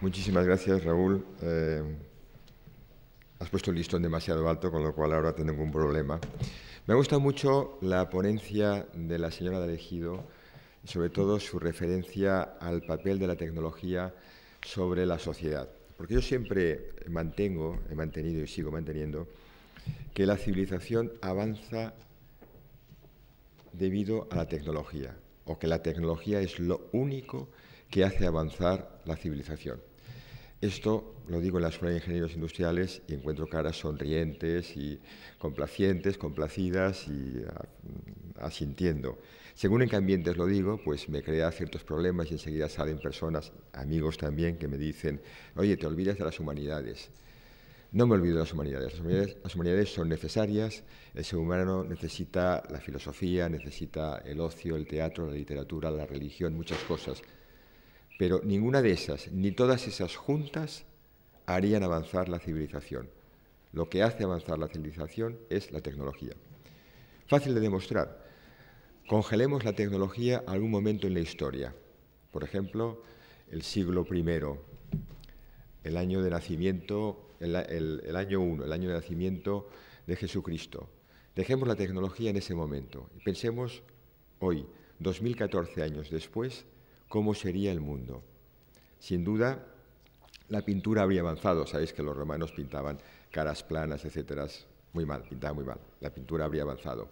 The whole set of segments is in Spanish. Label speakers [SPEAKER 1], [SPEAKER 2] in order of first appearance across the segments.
[SPEAKER 1] Muchísimas gracias, Raúl. Has puesto el listón demasiado alto, con lo cual ahora tengo un problema. Me gusta mucho la ponencia de la señora de Ejido, sobre todo su referencia al papel de la tecnología sobre la sociedad. Porque yo siempre he mantenido y sigo manteniendo, que la civilización avanza debido a la tecnología, o que la tecnología es lo único que hace avanzar la civilización. Esto lo digo en la Escuela de Ingenieros Industriales y encuentro caras sonrientes y complacientes, complacidas y asintiendo. Según en qué ambientes lo digo, pues me crea ciertos problemas y enseguida salen personas, amigos también, que me dicen: oye, te olvidas de las humanidades. No me olvido de las humanidades. Las humanidades son necesarias. El ser humano necesita la filosofía, necesita el ocio, el teatro, la literatura, la religión, muchas cosas. Pero ninguna de esas, ni todas esas juntas, harían avanzar la civilización. Lo que hace avanzar la civilización es la tecnología. Fácil de demostrar. Congelemos la tecnología a algún momento en la historia. Por ejemplo, el siglo I, el año de nacimiento, el año 1, el año de nacimiento de Jesucristo. Dejemos la tecnología en ese momento y pensemos hoy, 2014 años después, cómo sería el mundo. Sin duda, la pintura habría avanzado. Sabéis que los romanos pintaban caras planas, etcétera. Muy mal, pintaban muy mal. La pintura habría avanzado.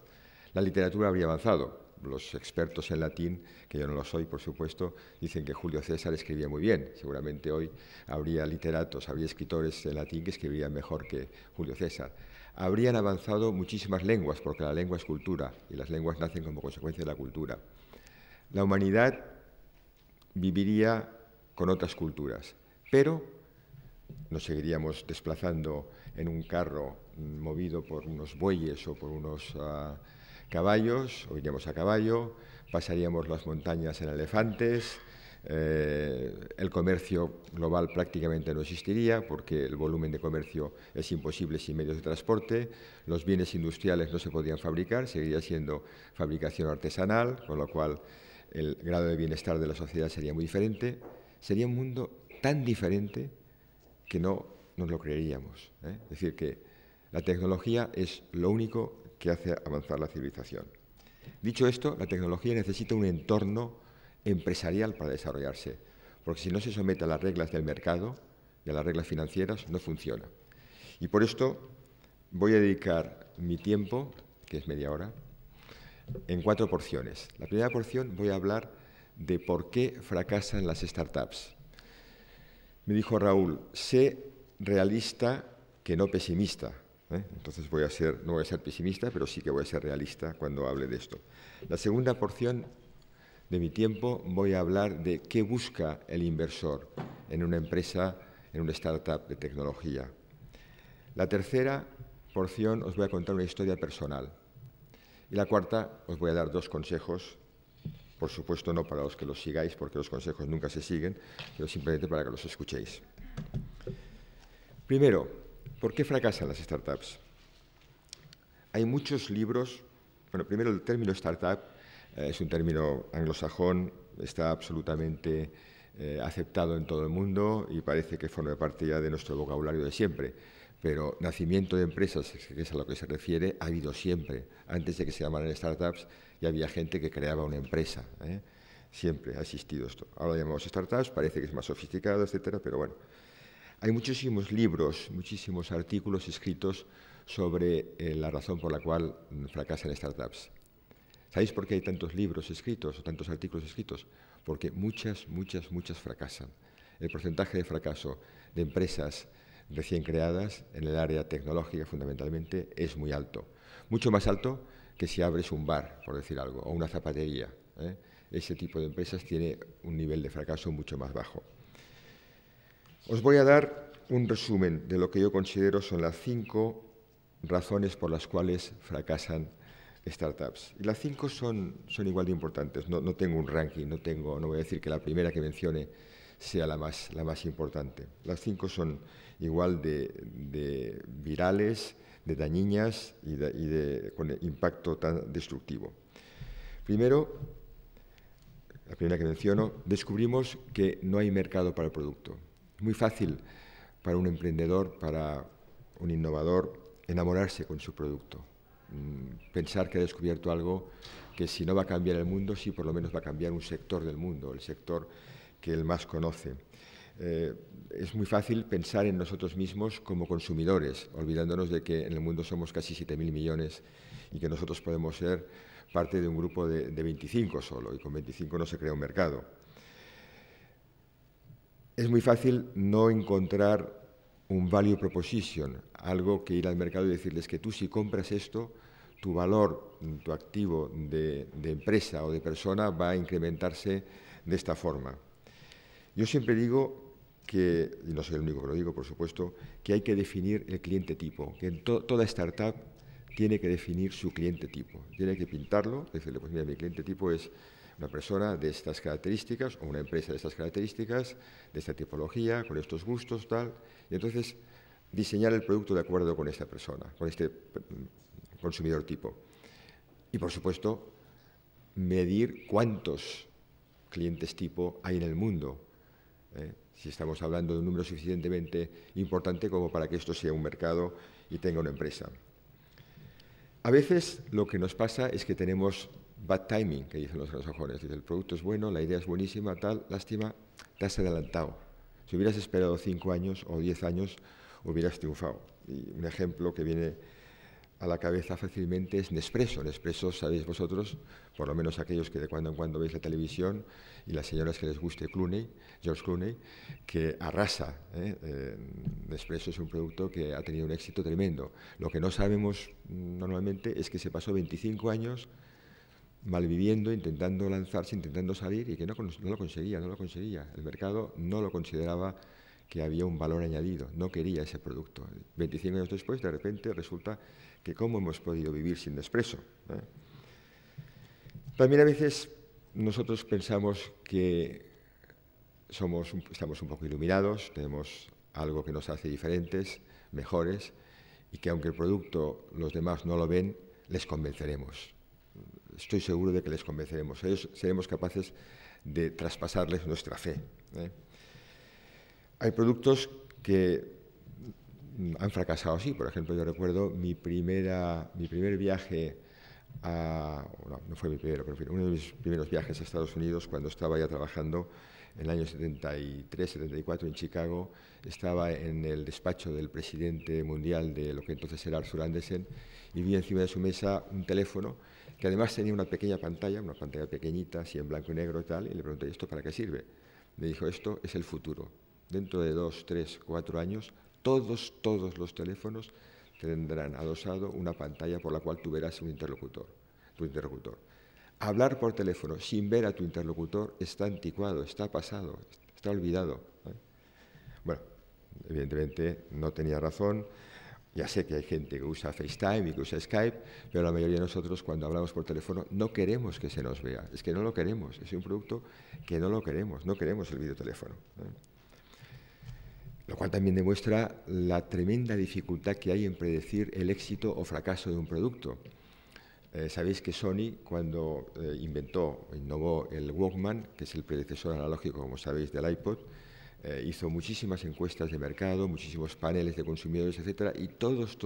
[SPEAKER 1] La literatura habría avanzado. Los expertos en latín, que yo no lo soy, por supuesto, dicen que Julio César escribía muy bien. Seguramente hoy habría literatos, habría escritores en latín que escribirían mejor que Julio César. Habrían avanzado muchísimas lenguas, porque la lengua es cultura, y las lenguas nacen como consecuencia de la cultura. La humanidad viviría con otras culturas, pero nos seguiríamos desplazando en un carro movido por unos bueyes o por unos caballos, o iríamos a caballo, pasaríamos las montañas en elefantes, el comercio global prácticamente no existiría porque el volumen de comercio es imposible sin medios de transporte, los bienes industriales no se podrían fabricar, seguiría siendo fabricación artesanal, con lo cual el grado de bienestar de la sociedad sería muy diferente. Sería un mundo tan diferente que no nos lo creeríamos, ¿eh? Es decir, que la tecnología es lo único que hace avanzar la civilización. Dicho esto, la tecnología necesita un entorno empresarial para desarrollarse, porque si no se somete a las reglas del mercado, de las reglas financieras, no funciona. Y por esto voy a dedicar mi tiempo, que es media hora, en 4 porciones. La primera porción voy a hablar de por qué fracasan las startups. Me dijo Raúl, sé realista que no pesimista. Entonces no voy a ser pesimista, pero sí que voy a ser realista cuando hable de esto. La segunda porción de mi tiempo voy a hablar de qué busca el inversor en una empresa, en una startup de tecnología. La tercera porción os voy a contar una historia personal. Y la cuarta os voy a dar 2 consejos, por supuesto no para los que los sigáis, porque los consejos nunca se siguen, pero simplemente para que los escuchéis. Primero, ¿por qué fracasan las startups? Hay muchos libros. Bueno, primero el término startup es un término anglosajón, está absolutamente aceptado en todo el mundo y parece que forma parte ya de nuestro vocabulario de siempre. Pero nacimiento de empresas, que es a lo que se refiere, ha habido siempre. Antes de que se llamaran startups, ya había gente que creaba una empresa. Siempre ha existido esto. Ahora lo llamamos startups, parece que es más sofisticado, etcétera, pero bueno. Hay muchísimos libros, muchísimos artículos escritos sobre la razón por la cual fracasan startups. ¿Sabéis por qué hay tantos libros escritos o tantos artículos escritos? Porque muchas fracasan. El porcentaje de fracaso de empresas recién creadas en el área tecnológica fundamentalmente es muy alto. Mucho más alto que si abres un bar, por decir algo, o una zapatería. Ese tipo de empresas tiene un nivel de fracaso mucho más bajo. Os voy a dar un resumen de lo que yo considero son las 5 razones por las cuales fracasan startups. Y las 5 son igual de importantes. No tengo un ranking, no voy a decir que la primera que mencione sea la más importante. Las 5 son igual de virales, de dañinas y con impacto tan destructivo. Primero, la primera que menciono, descubrimos que no hay mercado para el producto. muy fácil para un emprendedor, para un innovador, enamorarse con su producto. Pensar que ha descubierto algo que si no va a cambiar el mundo, sí por lo menos va a cambiar un sector del mundo, el sector que él más conoce. Es muy fácil pensar en nosotros mismos como consumidores, olvidándonos de que en el mundo somos casi 7.000 millones y que nosotros podemos ser parte de un grupo de 25 solo, y con 25 no se crea un mercado. Es muy fácil no encontrar un value proposition, algo que ir al mercado y decirles que tú si compras esto, tu valor, tu activo de empresa o de persona va a incrementarse de esta forma. Yo siempre digo que, y no soy el único que lo digo, por supuesto, que hay que definir el cliente tipo, que toda startup tiene que definir su cliente tipo, tiene que pintarlo, decirle, pues mira, mi cliente tipo es una persona de estas características o una empresa de estas características, de esta tipología, con estos gustos, tal, y entonces diseñar el producto de acuerdo con esta persona, con este consumidor tipo. Y, por supuesto, medir cuántos clientes tipo hay en el mundo, si estamos hablando de un número suficientemente importante como para que esto sea un mercado y tenga una empresa. A veces lo que nos pasa es que tenemos bad timing, que dicen los anglosajones. Dice, el producto es bueno, la idea es buenísima, tal, lástima, te has adelantado. Si hubieras esperado 5 años o 10 años, hubieras triunfado. Y un ejemplo que viene a la cabeza fácilmente es Nespresso. Nespresso, sabéis vosotros, por lo menos aquellos que de cuando en cuando veis la televisión y las señoras que les guste George Clooney, que arrasa. Nespresso es un producto que ha tenido un éxito tremendo. Lo que no sabemos normalmente es que se pasó 25 años malviviendo, intentando lanzarse, intentando salir y que no lo conseguía. El mercado no lo consideraba que había un valor añadido, no quería ese producto. 25 años después, de repente, resulta que cómo hemos podido vivir sin Nespresso. También a veces nosotros pensamos que estamos un poco iluminados, tenemos algo que nos hace diferentes, mejores, y que aunque el producto los demás no lo ven, les convenceremos. Estoy seguro de que les convenceremos. Ellos seremos capaces de traspasarles nuestra fe. Hay productos que han fracasado así. Por ejemplo, yo recuerdo mi primer viaje no fue mi primero, pero uno de mis primeros viajes a Estados Unidos cuando estaba ya trabajando en el año 73, 74 en Chicago. Estaba en el despacho del presidente mundial de lo que entonces era Arthur Andersen y vi encima de su mesa un teléfono que además tenía una pequeña pantalla, una pantalla pequeñita, así en blanco y negro y tal, y le pregunté, ¿esto para qué sirve? Me dijo, esto es el futuro. Dentro de 2, 3, 4 años, todos los teléfonos tendrán adosado una pantalla por la cual tú verás tu interlocutor. Hablar por teléfono sin ver a tu interlocutor está anticuado, está pasado, está olvidado. Bueno, evidentemente no tenía razón. Ya sé que hay gente que usa FaceTime y que usa Skype, pero la mayoría de nosotros cuando hablamos por teléfono no queremos que se nos vea. Es que no lo queremos, es un producto que no lo queremos, no queremos el videoteléfono. Lo cual también demuestra la tremenda dificultad que hay en predecir el éxito o fracaso de un producto. Sabéis que Sony, cuando innovó el Walkman, que es el predecesor analógico, como sabéis, del iPod, hizo muchísimas encuestas de mercado, muchísimos paneles de consumidores, etcétera, y todos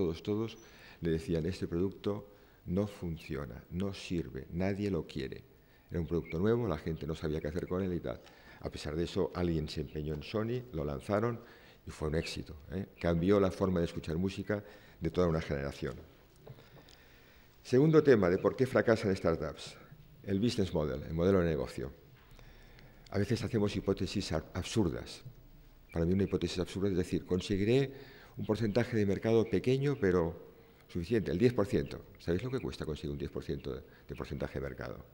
[SPEAKER 1] le decían, este producto no funciona, no sirve, nadie lo quiere. Era un producto nuevo, la gente no sabía qué hacer con él y tal. A pesar de eso, alguien se empeñó en Sony, lo lanzaron y fue un éxito. Cambió la forma de escuchar música de toda una generación. Segundo tema de por qué fracasan startups, el business model, el modelo de negocio. A veces hacemos hipótesis absurdas. Para mí una hipótesis absurda es decir, conseguiré un porcentaje de mercado pequeño pero suficiente, el 10%. ¿Sabéis lo que cuesta conseguir un 10% de porcentaje de mercado?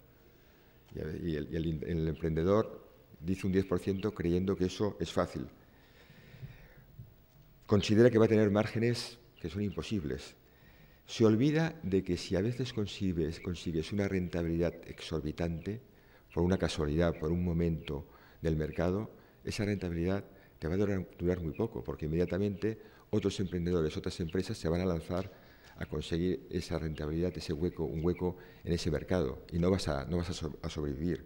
[SPEAKER 1] Y el emprendedor dice un 10% creyendo que eso es fácil. Considera que va a tener márgenes que son imposibles. Se olvida de que si a veces consigues una rentabilidad exorbitante, por una casualidad, por un momento del mercado, esa rentabilidad te va a durar muy poco, porque inmediatamente otros emprendedores, otras empresas se van a lanzar a conseguir esa rentabilidad, un hueco en ese mercado, y no vas a sobrevivir.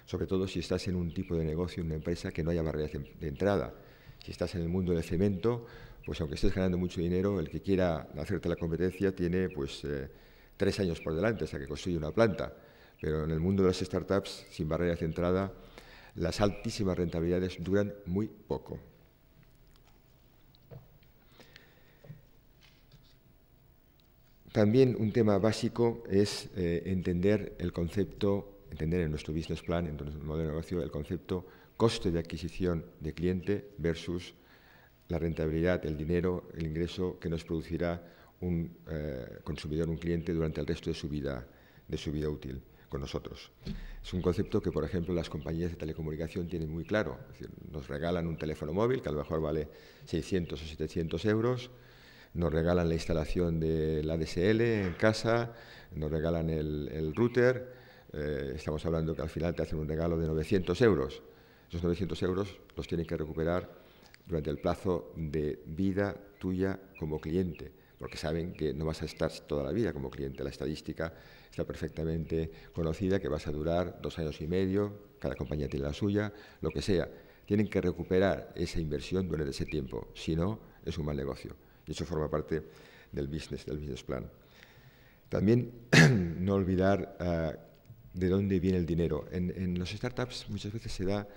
[SPEAKER 1] Sobre todo si estás en un tipo de negocio, en una empresa que no haya barreras de entrada. Si estás en el mundo del cemento, pues aunque estés ganando mucho dinero, el que quiera hacerte la competencia tiene pues 3 años por delante hasta que construye una planta. Pero en el mundo de las startups, sin barreras de entrada, las altísimas rentabilidades duran muy poco. También un tema básico es entender el concepto, entender en nuestro business plan, en nuestro modelo de negocio, el concepto coste de adquisición de cliente versus la rentabilidad, el dinero, el ingreso que nos producirá un consumidor, un cliente durante el resto de su vida útil con nosotros. Es un concepto que, por ejemplo, las compañías de telecomunicación tienen muy claro. Es decir, nos regalan un teléfono móvil que a lo mejor vale 600 o 700 euros, nos regalan la instalación del ADSL en casa, nos regalan el router, estamos hablando que al final te hacen un regalo de 900 euros. Esos 900 euros los tienen que recuperar durante el plazo de vida tuya como cliente, porque saben que no vas a estar toda la vida como cliente. La estadística está perfectamente conocida, que vas a durar 2 años y medio, cada compañía tiene la suya, lo que sea. Tienen que recuperar esa inversión durante ese tiempo, si no, es un mal negocio. Y eso forma parte del business plan. También no olvidar de dónde viene el dinero. En las startups muchas veces se da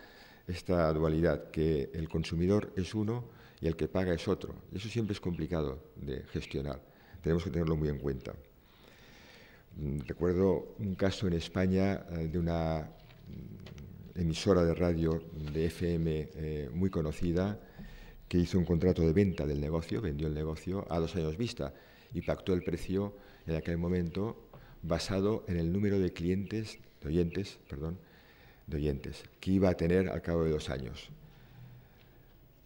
[SPEAKER 1] esta dualidad, que el consumidor es uno y el que paga es otro. Y eso siempre es complicado de gestionar. Tenemos que tenerlo muy en cuenta. Recuerdo un caso en España de una emisora de radio de FM muy conocida, que hizo un contrato de venta del negocio, vendió el negocio a 2 años vista y pactó el precio en aquel momento basado en el número de oyentes que iba a tener al cabo de 2 años.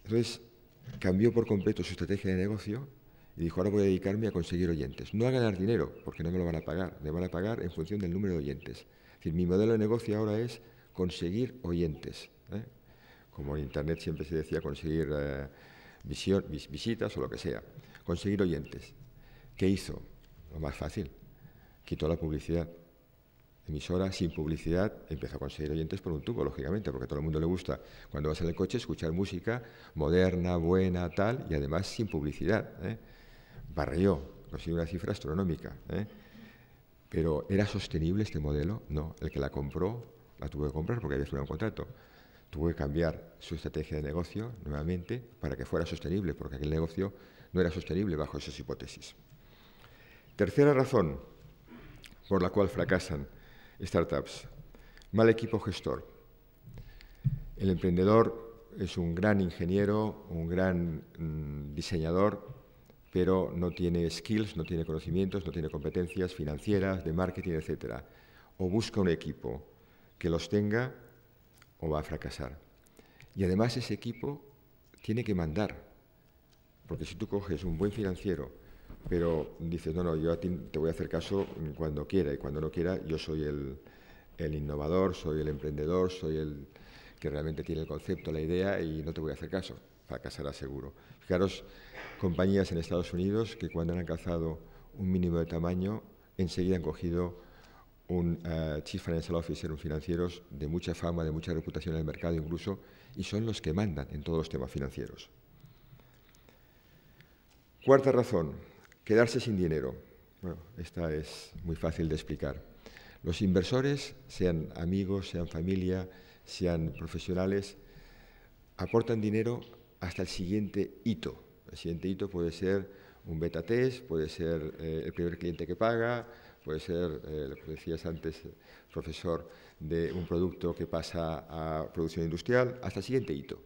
[SPEAKER 1] Entonces, cambió por completo su estrategia de negocio y dijo, ahora voy a dedicarme a conseguir oyentes. No a ganar dinero, porque no me lo van a pagar, me van a pagar en función del número de oyentes. Es decir, mi modelo de negocio ahora es conseguir oyentes, ¿eh? Como en Internet siempre se decía, conseguir visitas o lo que sea. Conseguir oyentes. ¿Qué hizo? Lo más fácil. Quitó la publicidad. Emisora sin publicidad empezó a conseguir oyentes por un tubo, lógicamente, porque a todo el mundo le gusta, cuando vas en el coche, escuchar música moderna, buena, tal, y además sin publicidad. Barrió, consiguió una cifra astronómica. Pero ¿era sostenible este modelo? No. El que la compró, la tuvo que comprar porque había firmado un contrato. Tuvo que cambiar su estrategia de negocio nuevamente para que fuera sostenible, porque aquel negocio no era sostenible bajo esas hipótesis. Tercera razón por la cual fracasan startups: mal equipo gestor. El emprendedor es un gran ingeniero, un gran diseñador, pero no tiene skills, no tiene conocimientos, no tiene competencias financieras, de marketing, etc. O busca un equipo que los tenga o va a fracasar. Y además ese equipo tiene que mandar, porque si tú coges un buen financiero, pero dices, no, yo a ti te voy a hacer caso cuando quiera, y cuando no quiera, yo soy el innovador, soy el emprendedor, soy el que realmente tiene el concepto, la idea, y no te voy a hacer caso, fracasará seguro. Fijaros, compañías en Estados Unidos que cuando han alcanzado un mínimo de tamaño, enseguida han cogido un Chief Financial Officer, un financiero de mucha fama, de mucha reputación en el mercado incluso, y son los que mandan en todos los temas financieros. Cuarta razón, quedarse sin dinero. Bueno, esta es muy fácil de explicar. Los inversores, sean amigos, sean familia, sean profesionales, aportan dinero hasta el siguiente hito. El siguiente hito puede ser un beta test, puede ser el primer cliente que paga, puede ser, lo que decías antes, profesor, de un producto que pasa a producción industrial, hasta el siguiente hito.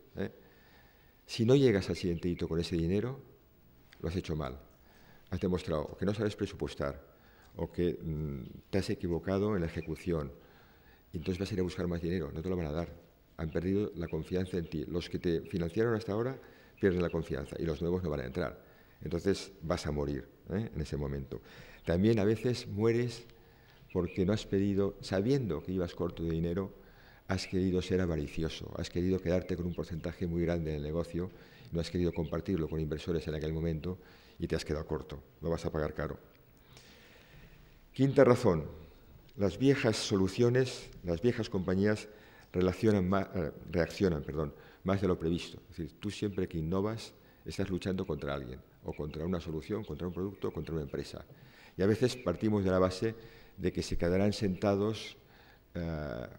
[SPEAKER 1] Si no llegas al siguiente hito con ese dinero, lo has hecho mal. Has demostrado que no sabes presupuestar o que te has equivocado en la ejecución. Y entonces vas a ir a buscar más dinero, no te lo van a dar. Han perdido la confianza en ti. Los que te financiaron hasta ahora pierden la confianza y los nuevos no van a entrar. Entonces vas a morir en ese momento. También a veces mueres porque no has pedido, sabiendo que ibas corto de dinero, has querido ser avaricioso, has querido quedarte con un porcentaje muy grande en el negocio, no has querido compartirlo con inversores en aquel momento y te has quedado corto, lo vas a pagar caro. Quinta razón, las viejas soluciones, las viejas compañías reaccionan más de lo previsto. Es decir, tú siempre que innovas estás luchando contra alguien, o contra una solución, contra un producto, contra una empresa. Y a veces partimos de la base de que se quedarán sentados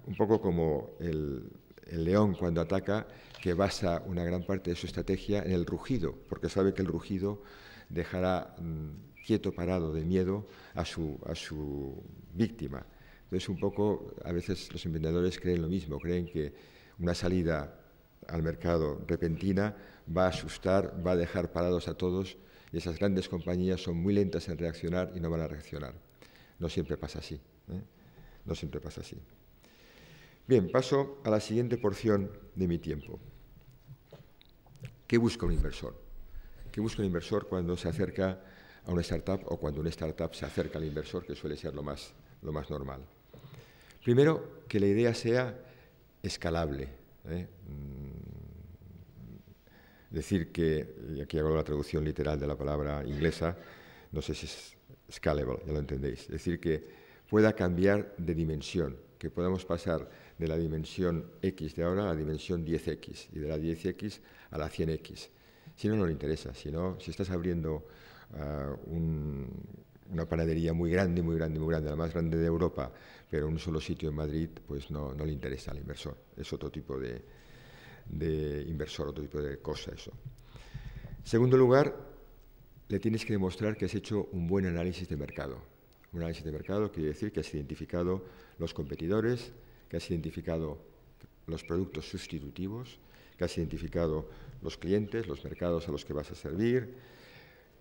[SPEAKER 1] un poco como el león cuando ataca, que basa una gran parte de su estrategia en el rugido, porque sabe que el rugido dejará quieto, parado de miedo a su víctima. Entonces, un poco, a veces los emprendedores creen lo mismo, creen que una salida al mercado repentina va a asustar, va a dejar parados a todos, y esas grandes compañías son muy lentas en reaccionar y no van a reaccionar. No siempre pasa así, ¿eh? No siempre pasa así. Bien, paso a la siguiente porción de mi tiempo. ¿Qué busca un inversor? ¿Qué busca un inversor cuando se acerca a una startup o cuando una startup se acerca al inversor, que suele ser lo más normal? Primero, que la idea sea escalable. Decir que, y aquí hago la traducción literal de la palabra inglesa, no sé si es scalable, ya lo entendéis. Es decir, que pueda cambiar de dimensión, que podamos pasar de la dimensión X de ahora a la dimensión 10X y de la 10X a la 100X. Si no, no le interesa. Si estás abriendo una panadería muy grande, la más grande de Europa, pero en un solo sitio en Madrid, pues no le interesa al inversor. Es otro tipo de inversor, otro tipo de cosa eso. Segundo lugar, le tienes que demostrar que has hecho un buen análisis de mercado. Un análisis de mercado quiere decir que has identificado los competidores, que has identificado los productos sustitutivos, que has identificado los clientes, los mercados a los que vas a servir,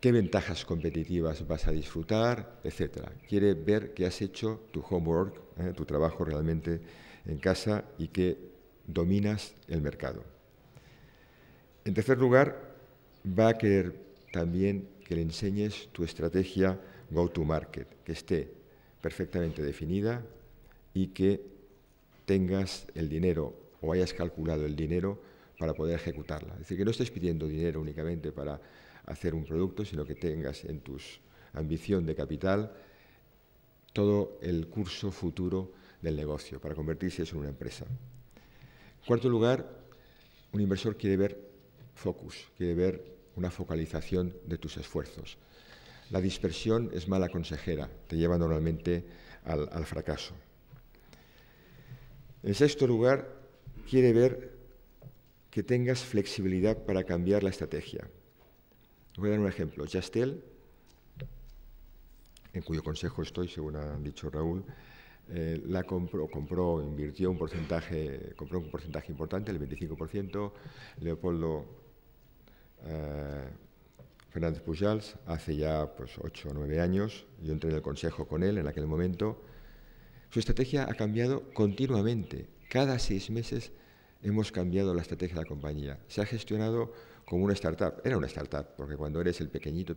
[SPEAKER 1] qué ventajas competitivas vas a disfrutar, etcétera. Quiere ver que has hecho tu homework, tu trabajo realmente en casa y que dominas el mercado. En tercer lugar, va a querer también que le enseñes tu estrategia go-to-market, que esté perfectamente definida y que tengas el dinero o hayas calculado el dinero para poder ejecutarla. Es decir, que no estés pidiendo dinero únicamente para hacer un producto, sino que tengas en tu ambición de capital todo el curso futuro del negocio para convertirse eso en una empresa. En cuarto lugar, un inversor quiere ver focus, quiere ver una focalización de tus esfuerzos. La dispersión es mala consejera, te lleva normalmente al fracaso. En sexto lugar, quiere ver que tengas flexibilidad para cambiar la estrategia. Voy a dar un ejemplo. Yastel, en cuyo consejo estoy, según ha dicho Raúl, invirtió un porcentaje, compró un porcentaje importante, el 25%. Leopoldo Fernández Pujals, hace ya 8 o 9 años, yo entré en el consejo con él en aquel momento. Su estrategia ha cambiado continuamente. Cada 6 meses hemos cambiado la estrategia de la compañía. Se ha gestionado como una startup. Era una startup, porque cuando eres el pequeñito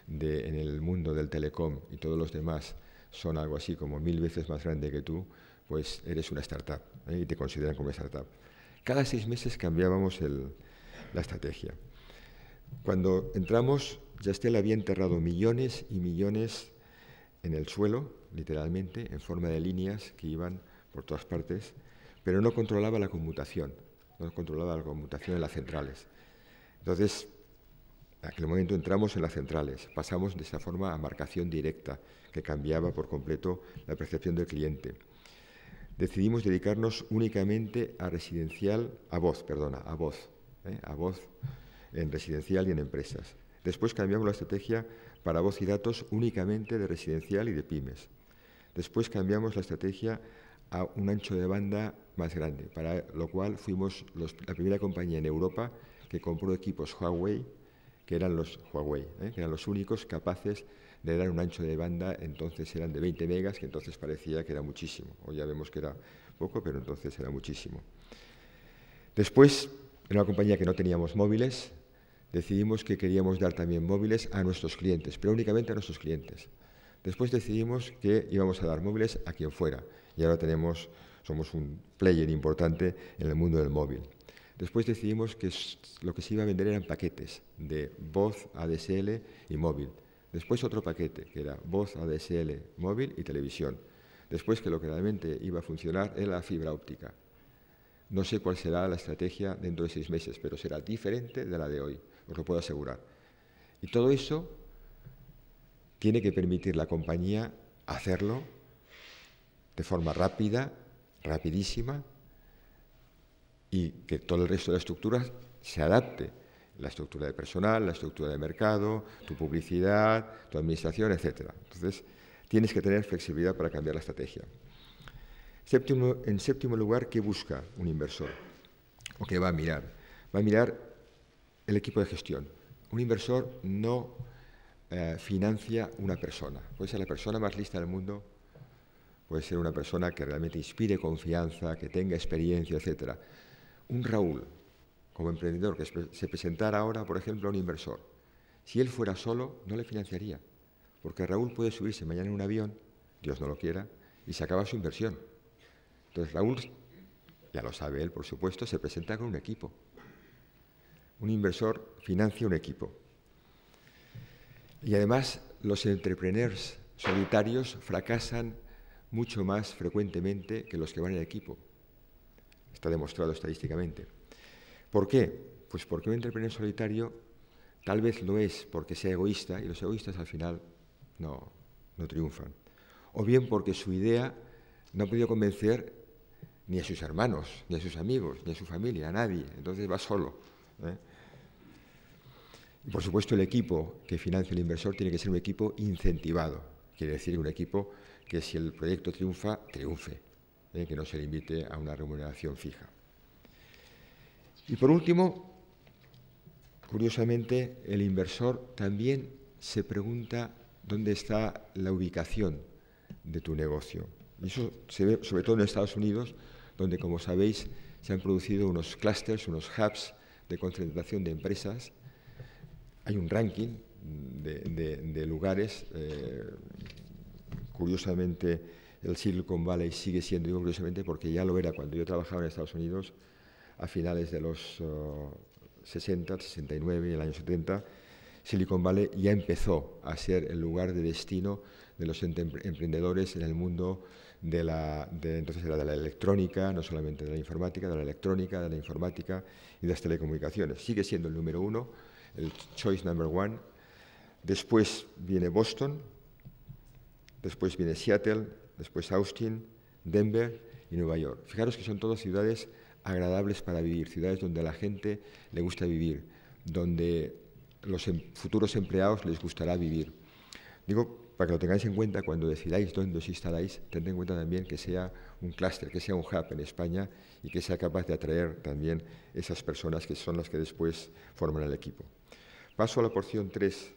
[SPEAKER 1] en el mundo del telecom y todos los demás son algo así como 1000 veces más grande que tú, pues eres una startup, y te consideran como startup. Cada 6 meses cambiábamos la estrategia. Cuando entramos, Yastel había enterrado millones y millones en el suelo, literalmente, en forma de líneas que iban por todas partes, pero no controlaba la conmutación, en las centrales. Entonces, en aquel momento entramos en las centrales, pasamos de esa forma a marcación directa, que cambiaba por completo la percepción del cliente. Decidimos dedicarnos únicamente a voz en residencial y en empresas. Después cambiamos la estrategia para voz y datos únicamente de residencial y de pymes. Después cambiamos la estrategia a un ancho de banda más grande, para lo cual fuimos la primera compañía en Europa que compró equipos Huawei, que eran los únicos capaces de dar un ancho de banda. Entonces eran de 20 megas, que entonces parecía que era muchísimo. Hoy ya vemos que era poco, pero entonces era muchísimo. Después, en una compañía que no teníamos móviles, decidimos que queríamos dar también móviles a nuestros clientes, pero únicamente a nuestros clientes. Después decidimos que íbamos a dar móviles a quien fuera, y ahora somos un player importante en el mundo del móvil. Después decidimos que lo que se iba a vender eran paquetes de voz, ADSL y móvil. Después otro paquete, que era voz, ADSL, móvil y televisión. Después que lo que realmente iba a funcionar era la fibra óptica. No sé cuál será la estrategia dentro de 6 meses, pero será diferente de la de hoy, os lo puedo asegurar. Y todo eso tiene que permitir la compañía hacerlo de forma rápida, rapidísima, y que todo el resto de la estructura se adapte. La estructura de personal, la estructura de mercado, tu publicidad, tu administración, etc. Entonces, tienes que tener flexibilidad para cambiar la estrategia. En séptimo lugar, ¿qué busca un inversor? ¿O qué va a mirar? Va a mirar el equipo de gestión. Un inversor no financia una persona. Puede ser la persona más lista del mundo, puede ser una persona que realmente inspire confianza, que tenga experiencia, etc. Un Raúl, como emprendedor, que se presentara ahora, por ejemplo, a un inversor. Si él fuera solo, no le financiaría, porque Raúl puede subirse mañana en un avión, Dios no lo quiera, y se acaba su inversión. Entonces Raúl, ya lo sabe él, por supuesto, se presenta con un equipo. Un inversor financia un equipo. Y además, los entrepreneurs solitarios fracasan mucho más frecuentemente que los que van en equipo. Está demostrado estadísticamente. ¿Por qué? Pues porque un entrepreneur solitario tal vez lo es porque sea egoísta, y los egoístas al final no triunfan. O bien porque su idea no ha podido convencer ni a sus hermanos, ni a sus amigos, ni a su familia, a nadie. Entonces va solo. Y por supuesto el equipo que financia el inversor tiene que ser un equipo incentivado. Quiere decir un equipo que si el proyecto triunfa, triunfe. Que no se limite a una remuneración fija. Y por último, curiosamente, el inversor también se pregunta dónde está la ubicación de tu negocio. Y eso se ve sobre todo en Estados Unidos, donde, como sabéis, se han producido unos clústeres, unos hubs de concentración de empresas. Hay un ranking de lugares. Curiosamente, el Silicon Valley sigue siendo, digo curiosamente, porque ya lo era cuando yo trabajaba en Estados Unidos, a finales de los 60, 69 y el año 70, Silicon Valley ya empezó a ser el lugar de destino de los emprendedores en el mundo entonces era de la electrónica, no solamente de la informática, de la electrónica, de la informática y de las telecomunicaciones. Sigue siendo el número uno, el choice number one. Después viene Boston, después viene Seattle, después Austin, Denver y Nueva York. Fijaros que son todas ciudades agradables para vivir, ciudades donde a la gente le gusta vivir, donde los futuros empleados les gustará vivir. Digo, para que lo tengáis en cuenta, cuando decidáis dónde os instaláis, tened en cuenta también que sea un clúster, que sea un hub en España y que sea capaz de atraer también esas personas que son las que después forman el equipo. Paso a la porción 3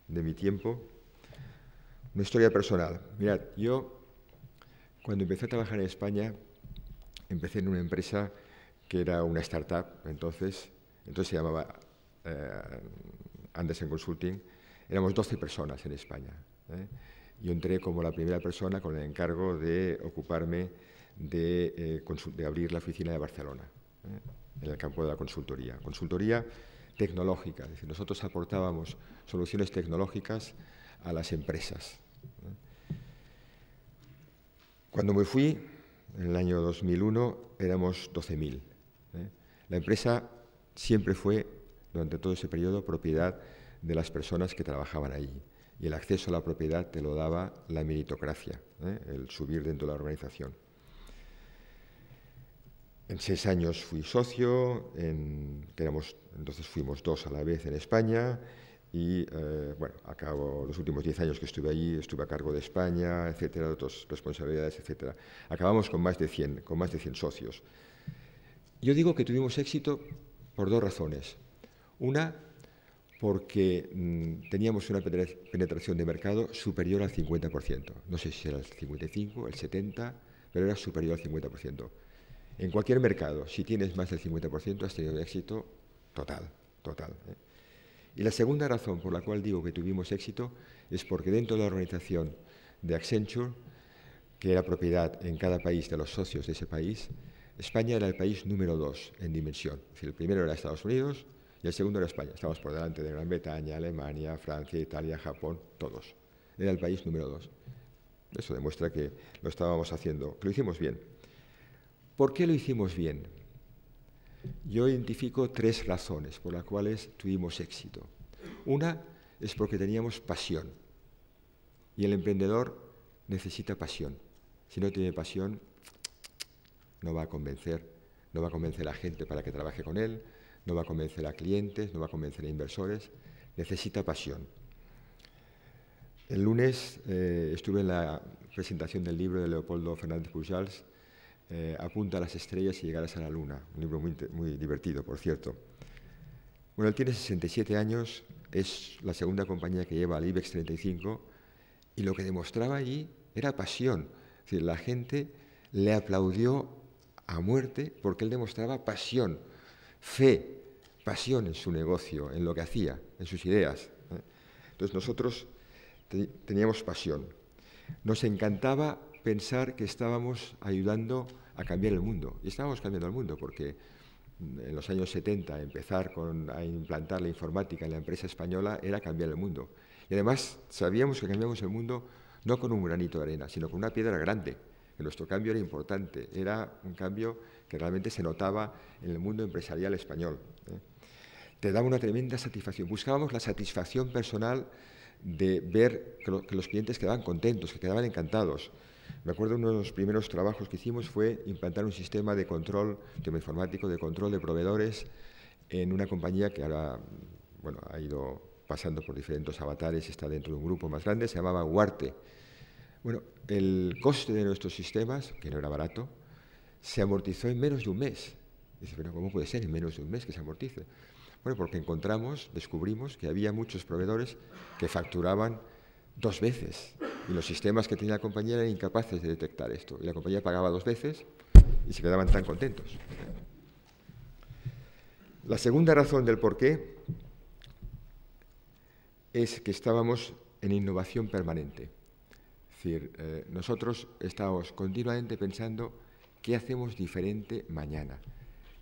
[SPEAKER 1] de mi tiempo. Una historia personal. Mirad, yo cuando empecé a trabajar en España, empecé en una empresa que era una startup, entonces se llamaba Andersen Consulting. Éramos 12 personas en España. Yo entré como la primera persona con el encargo de ocuparme de abrir la oficina de Barcelona, en el campo de la consultoría. Consultoría tecnológica, es decir, nosotros aportábamos soluciones tecnológicas a las empresas. Cuando me fui, en el año 2001, éramos 12.000. La empresa siempre fue, durante todo ese periodo, propiedad de las personas que trabajaban allí. Y el acceso a la propiedad te lo daba la meritocracia, el subir dentro de la organización. En 6 años fui socio, entonces fuimos 2 a la vez en España y, bueno, los últimos 10 años que estuve allí, estuve a cargo de España, etcétera, de otras responsabilidades, etcétera. Acabamos con más de 100 socios. Yo digo que tuvimos éxito por 2 razones. Una, porque teníamos una penetración de mercado superior al 50%. No sé si era el 55, el 70, pero era superior al 50%. En cualquier mercado, si tienes más del 50%, has tenido éxito total. Y la segunda razón por la cual digo que tuvimos éxito es porque dentro de la organización de Accenture, que era propiedad en cada país de los socios de ese país, España era el país número 2 en dimensión. Es decir, el primero era Estados Unidos y el segundo era España. Estábamos por delante de Gran Bretaña, Alemania, Francia, Italia, Japón, todos. Era el país número 2. Eso demuestra que lo estábamos haciendo, que lo hicimos bien. ¿Por qué lo hicimos bien? Yo identifico 3 razones por las cuales tuvimos éxito. Una es porque teníamos pasión. Y el emprendedor necesita pasión. Si no tiene pasión, no va a convencer a gente para que trabaje con él, no va a convencer a clientes, no va a convencer a inversores. Necesita pasión. El lunes estuve en la presentación del libro de Leopoldo Fernández Pujals, Apunta a las estrellas y llegarás a la luna. Un libro muy divertido, por cierto. Bueno, él tiene 67 años, es la segunda compañía que lleva al IBEX 35 y lo que demostraba allí era pasión. Es decir, la gente le aplaudió a muerte porque él demostraba pasión, fe, pasión en su negocio, en lo que hacía, en sus ideas. Entonces nosotros teníamos pasión. Nos encantaba pensar que estábamos ayudando a cambiar el mundo. Y estábamos cambiando el mundo porque en los años 70 empezar a implantar la informática en la empresa española era cambiar el mundo. Y además sabíamos que cambiamos el mundo no con un granito de arena, sino con una piedra grande. Que nuestro cambio era importante, era un cambio que realmente se notaba en el mundo empresarial español. Te daba una tremenda satisfacción. Buscábamos la satisfacción personal de ver que los clientes quedaban contentos, que quedaban encantados. Me acuerdo uno de los primeros trabajos que hicimos fue implantar un sistema de control, tema informático, de control de proveedores en una compañía que ahora ha ido pasando por diferentes avatares, está dentro de un grupo más grande, se llamaba Huarte. Bueno, el coste de nuestros sistemas, que no era barato, se amortizó en menos de un mes. Dice, pero ¿cómo puede ser en menos de un mes que se amortice? Bueno, porque descubrimos que había muchos proveedores que facturaban 2 veces y los sistemas que tenía la compañía eran incapaces de detectar esto. Y la compañía pagaba 2 veces y se quedaban tan contentos. La segunda razón del porqué es que estábamos en innovación permanente. Es decir, nosotros estábamos continuamente pensando qué hacemos diferente mañana,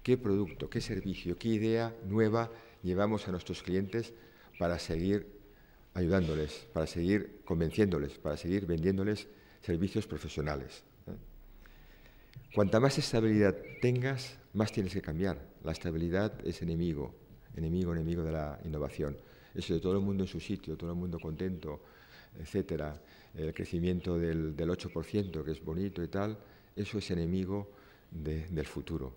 [SPEAKER 1] qué producto, qué servicio, qué idea nueva llevamos a nuestros clientes para seguir ayudándoles, para seguir convenciéndoles, para seguir vendiéndoles servicios profesionales. Cuanta más estabilidad tengas, más tienes que cambiar. La estabilidad es enemigo de la innovación. Eso de todo el mundo en su sitio, todo el mundo contento, etcétera, el crecimiento del 8%, que es bonito y tal, eso es enemigo del futuro.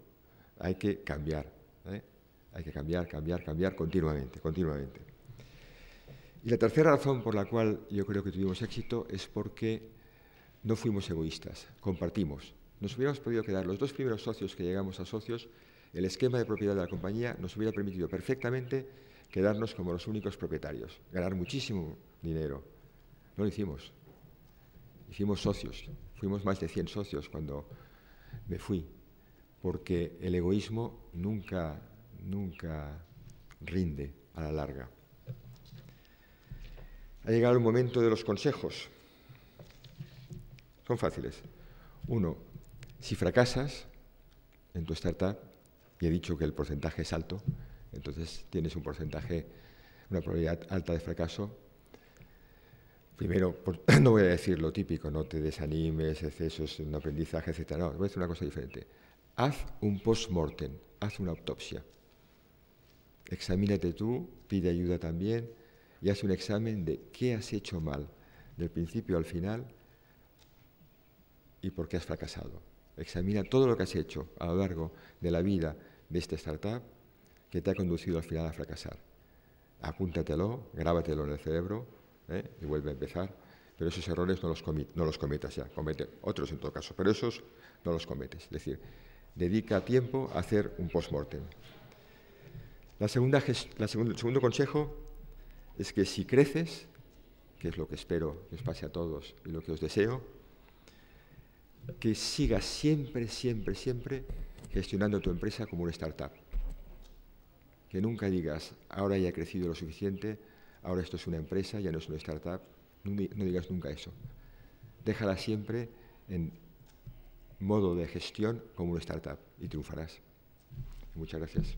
[SPEAKER 1] Hay que cambiar, hay que cambiar continuamente. Y la tercera razón por la cual yo creo que tuvimos éxito es porque no fuimos egoístas, compartimos. Nos hubiéramos podido quedar los 2 primeros socios que llegamos a socios, el esquema de propiedad de la compañía nos hubiera permitido perfectamente quedarnos como los únicos propietarios, ganar muchísimo dinero. No lo hicimos. Hicimos socios, fuimos más de 100 socios cuando me fui, porque el egoísmo nunca rinde a la larga. Ha llegado el momento de los consejos. Son fáciles. 1, si fracasas en tu startup, y he dicho que el porcentaje es alto, entonces tienes una probabilidad alta de fracaso. Primero, no voy a decir lo típico, no te desanimes, excesos en aprendizaje, etc. No, voy a decir una cosa diferente. Haz un post-mortem, haz una autopsia. Examínate tú, pide ayuda también y haz un examen de qué has hecho mal, del principio al final y por qué has fracasado. Examina todo lo que has hecho a lo largo de la vida de esta startup que te ha conducido al final a fracasar. Apúntatelo, grábatelo en el cerebro y vuelve a empezar, pero esos errores no los cometas ya, comete otros en todo caso, pero esos no los cometes. Es decir, dedica tiempo a hacer un post-mortem. El segundo consejo es que si creces, que es lo que espero que os pase a todos y lo que os deseo, que sigas siempre gestionando tu empresa como una startup. Que nunca digas, ahora ya he crecido lo suficiente, ahora esto es una empresa, ya no es una startup. No digas nunca eso. Déjala siempre en modo de gestión como una startup y triunfarás. Muchas gracias.